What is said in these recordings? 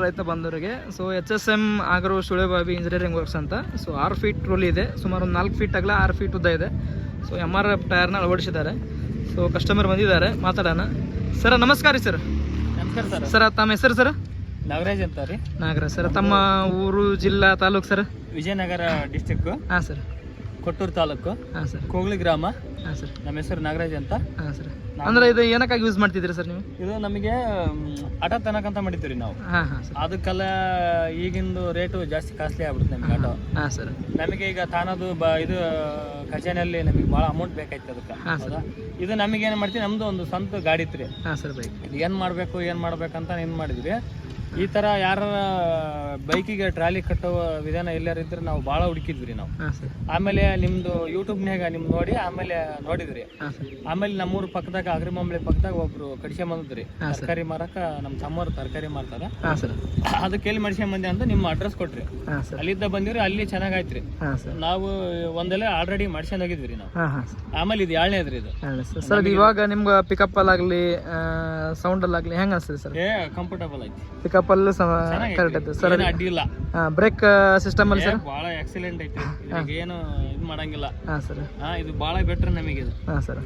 ರೈತ ಬಂದವರಿಗೆ HSM agro Sulebavi engineering works ಅಂತ 6 ಫೀಟ್ ಟ್ರೋಲಿ ಇದೆ, ಸುಮಾರು ಒಂದು 4 ಫೀಟ್ ಅಗಲ 6 ಫೀಟ್ ಉದ್ದ ಇದೆ. MRF ಟೈರ್ನ ಅಳವಡಿಸಿದ್ದಾರೆ. ಕಸ್ಟಮರ್ ಬಂದಿದ್ದಾರೆ, ಮಾತಾಡೋಣ. ಸರ್ ನಮಸ್ಕಾರ ಸರ್. ನಮಸ್ಕಾರ ಸರ್. ಸರ್ ತಮ್ಮ ಹೆಸರು ಸರ್? ನಾಗರಾಜ್ ಅಂತ ರೀ. ನಾಗರಾಜ್ ಸರ್. ತಮ್ಮ ಊರು, ಜಿಲ್ಲಾ, ತಾಲೂಕು ಸರ್? ವಿಜಯನಗರ ಡಿಸ್ಟಿಕ್. ಹಾಂ ಸರ್. ಕೊಟ್ಟೂರು ತಾಲೂಕು. ಹಾಂ ಸರ್. ಕೋಗ್ಲಿ ಗ್ರಾಮ. ಹಾಂ ಸರ್. ನಮ್ಮ ಹೆಸರು ನಾಗರಾಜ್ ಅಂತ. ಹಾಂ ಸರ್. ಅಂದ್ರೆ ಇದು ಏನಕ್ಕಾಗಿ ಯೂಸ್ ಮಾಡ್ತಿದ್ದೀರಿ ಸರ್ ನೀವು? ಇದು ನಮಗೆ ಆಟೋ ತನಕಂತ ಮಾಡಿದ್ದೀವಿ ನಾವು. ಹಾಂ ಹಾಂ ಸರ್. ಅದಕ್ಕೆಲ್ಲ ಈಗಿಂದು ರೇಟು ಜಾಸ್ತಿ ಕಾಸ್ಟ್ಲಿ ಆಗ್ಬಿಡುತ್ತೆ ನಮಗೆ ಆಟೋ. ಹಾಂ ಸರ್. ನಮಗೆ ಈಗ ತಾನದು ಇದು ಖಜಾನೆಯಲ್ಲಿ ನಮಗೆ ಭಾಳ ಅಮೌಂಟ್ ಬೇಕಾಯ್ತು ಅದಕ್ಕೆ. ಹೌದಾ? ಇದು ನಮಗೆ ಏನು ಮಾಡ್ತೀವಿ, ನಮ್ದು ಒಂದು ಸ್ವಂತ ಗಾಡಿ ಇತ್ತು ರೀ. ಹಾಂ ಸರ್. ಬೈಕ್ ಇದು ಏನು ಮಾಡ್ಬೇಕಂತ ಏನು ಮಾಡಿದ್ವಿ. ಈ ಥರ ಯಾರ ಬೈಕಿಗೆ ಟ್ರಾಲಿ ಕಟ್ಟುವ ವಿಧಾನ ಎಲ್ಲಾರು ಇದ್ರೆ ನಾವು ಭಾಳ ಹುಡುಕಿದ್ವಿ ನಾವು. ಆಮೇಲೆ ನಿಮ್ದು ಯೂಟ್ಯೂಬ್ನಾಗ ನಿಮ್ದು ನೋಡಿ ಆಮೇಲೆ ನೋಡಿದ್ರಿ. ಆಮೇಲೆ ನಮ್ಮೂರು ಪಕ್ಕದಾಗ ಅಗ್ರಿಮಂಬಳಿ ಪಕ್ಕದಾಗ ಒಬ್ರು ಕಡಿಸ್ಕೊಂಬಂದ್ರಿ ತರಕಾರಿ ಮಾರಕ. ನಮ್ಮ ತಮ್ಮವ್ರು ತರಕಾರಿ ಮಾರ್ತಾರ. ಅದಕ್ಕೆ ಎಲ್ಲಿ ಮಡಿಸ್ಕೊಂಬಂದಿ ಅಂತ ನಿಮ್ಮ ಅಡ್ರೆಸ್ ಕೊಟ್ರಿ. ಅಲ್ಲಿದ್ದ ಬಂದಿವ್ರಿ, ಅಲ್ಲಿ ಚೆನ್ನಾಗಾಯ್ತ್ರಿ. ನಾವು ಒಂದೆಲ್ಲ ಆಲ್ರೆಡಿ ಮಾಡ್ಸ್ಕೊಂಡ್ ಹೋಗಿದ್ವಿ ನಾವು. ಆಮೇಲೆ ಇದು 2ನೇದ್ರಿ ಇದು. ಸರ್ ಇವಾಗ ನಿಮ್ಗೆ ಪಿಕಪ್ ಅಲ್ಲಾಗ್ಲಿ ಸೌಂಡ್ ಅಲ್ಲಾಗ್ಲಿ ಹೆಂಗ ಅನ್ಸ್ತದೆ ಸರ್? ಕಂಫರ್ಟಬಲ್ ಐತಿ. ಪಿಕಪ್ ಅಲ್ಲಿ ಕರೆಕ್ಟ್ ಐತೆ ಸರ್. ಅಡ್ಡಿ ಇಲ್ಲ. ಬ್ರೇಕ್ ಸಿಸ್ಟಮ್ ಅಲ್ಲಿ ಸರ್ ಬಹಳ ಎಕ್ಸಲೆಂಟ್ ಐತಿ. ಏನು ಇದು ಮಾಡಂಗಿಲ್ಲ. ಹಾಂ ಸರ್. ಇದು ಬಹಳ ಬೆಟರ್ ನಮಗೆ ಇದು. ಹಾಂ ಸರ್.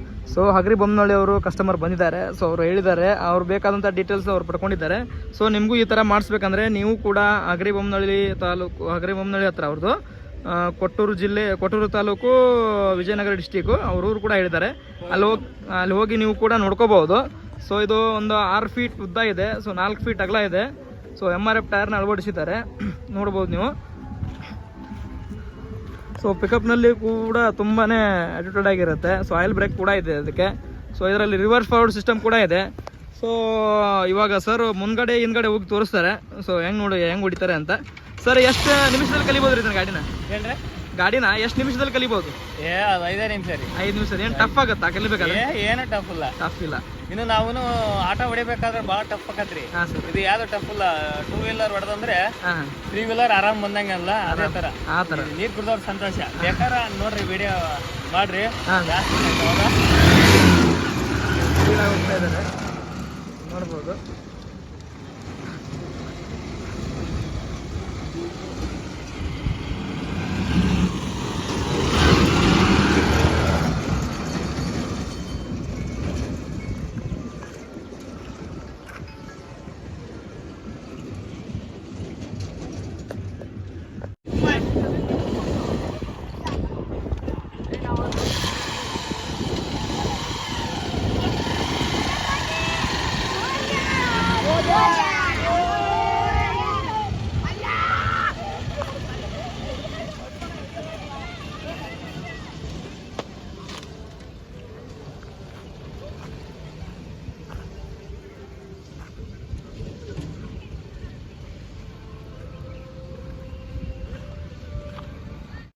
ಹಗರಿ ಬೊಮ್ಮನಹಳ್ಳಿ ಅವರು ಕಸ್ಟಮರ್ ಬಂದಿದ್ದಾರೆ. ಅವರು ಹೇಳಿದ್ದಾರೆ, ಅವ್ರು ಬೇಕಾದಂಥ ಡೀಟೇಲ್ಸ್ ಅವ್ರು ಪಡ್ಕೊಂಡಿದ್ದಾರೆ. ನಿಮಗೂ ಈ ಥರ ಮಾಡಿಸ್ಬೇಕಂದ್ರೆ ನೀವು ಕೂಡ ಹಗರಿ ಬೊಮ್ಮನಹಳ್ಳಿ ತಾಲೂಕು, ಹಗರಿ ಬೊಮ್ಮನಹಳ್ಳಿ ಹತ್ರ ಅವ್ರದ್ದು, ಕೊಟ್ಟೂರು ಜಿಲ್ಲೆ, ಕೊಟ್ಟೂರು ತಾಲೂಕು, ವಿಜಯನಗರ ಡಿಸ್ಟಿಕ್ಕು ಅವ್ರೂರು ಕೂಡ ಹೇಳಿದ್ದಾರೆ. ಅಲ್ಲಿ ಹೋಗಿ ನೀವು ಕೂಡ ನೋಡ್ಕೋಬಹುದು. ಇದು ಒಂದು 6 ಫೀಟ್ ಉದ್ದ ಇದೆ, 4 ಫೀಟ್ ಅಗಲ ಇದೆ. MRF ಟೈರ್ನ ಅಳವಡಿಸಿದ್ದಾರೆ, ನೋಡ್ಬೋದು ನೀವು. ಪಿಕಪ್ನಲ್ಲಿ ಕೂಡ ತುಂಬಾ ಆಟಿಟ್ಯೂಡ್ ಆಗಿರುತ್ತೆ. ಆಯಿಲ್ ಬ್ರೇಕ್ ಕೂಡ ಇದೆ ಅದಕ್ಕೆ. ಇದರಲ್ಲಿ ರಿವರ್ಸ್ ಫಾರ್ವರ್ಡ್ ಸಿಸ್ಟಮ್ ಕೂಡ ಇದೆ. ಇವಾಗ ಸರ್ ಮುಂದ್ಗಡೆ ಹಿಂದ್ಗಡೆ ಹೋಗಿ ತೋರಿಸ್ತಾರೆ. ಹೆಂಗೆ ಹೊಡಿತಾರೆ ಅಂತ. ಸರ್ ಎಷ್ಟು ನಿಮಿಷದಲ್ಲಿ ಕಲಿಬೋದು ರೀ ಗಾಡಿನ? ಹೇಳ್ರಿ, ಗಾಡಿನ ಎಷ್ಟು ನಿಮಿಷದಲ್ಲಿ ಕಲಿಬೋದು? ಅದು 5 ನಿಮಿಷ ರೀ. 5 ನಿಮಿಷ. ಏನು ಟಫ್ ಆಗುತ್ತಾ ಕಲಿಬೇಕಾದ್ರೆ? ಏನು ಟಫ್ ಇಲ್ಲ. ಟಫ್ ಇಲ್ಲ. ಇನ್ನು ನಾವು ಆಟೋ ಹೊಡಿಬೇಕಾದ್ರೆ ಭಾಳ ಟಫ್ ಆಕತ್ರಿ. ಇದು ಯಾವ್ದು ಟಫ್ ಇಲ್ಲ. 2 ವೀಲರ್ ಹೊಡೆದಂದ್ರೆ 3 ವೀಲರ್ ಆರಾಮ್ ಬಂದಂಗಲ್ಲ, ಅದೇ ತರ. ಆ ಥರ ನೀರು ಕುಡ್ದವ್ರ ಸಂತೋಷ. ಬೇಕಾರ ನೋಡ್ರಿ, ವಿಡಿಯೋ ಮಾಡ್ರಿ. ಹೋಗ್ತಾ ಇದ್ದಾರೆ, ನೋಡ್ಬೋದು.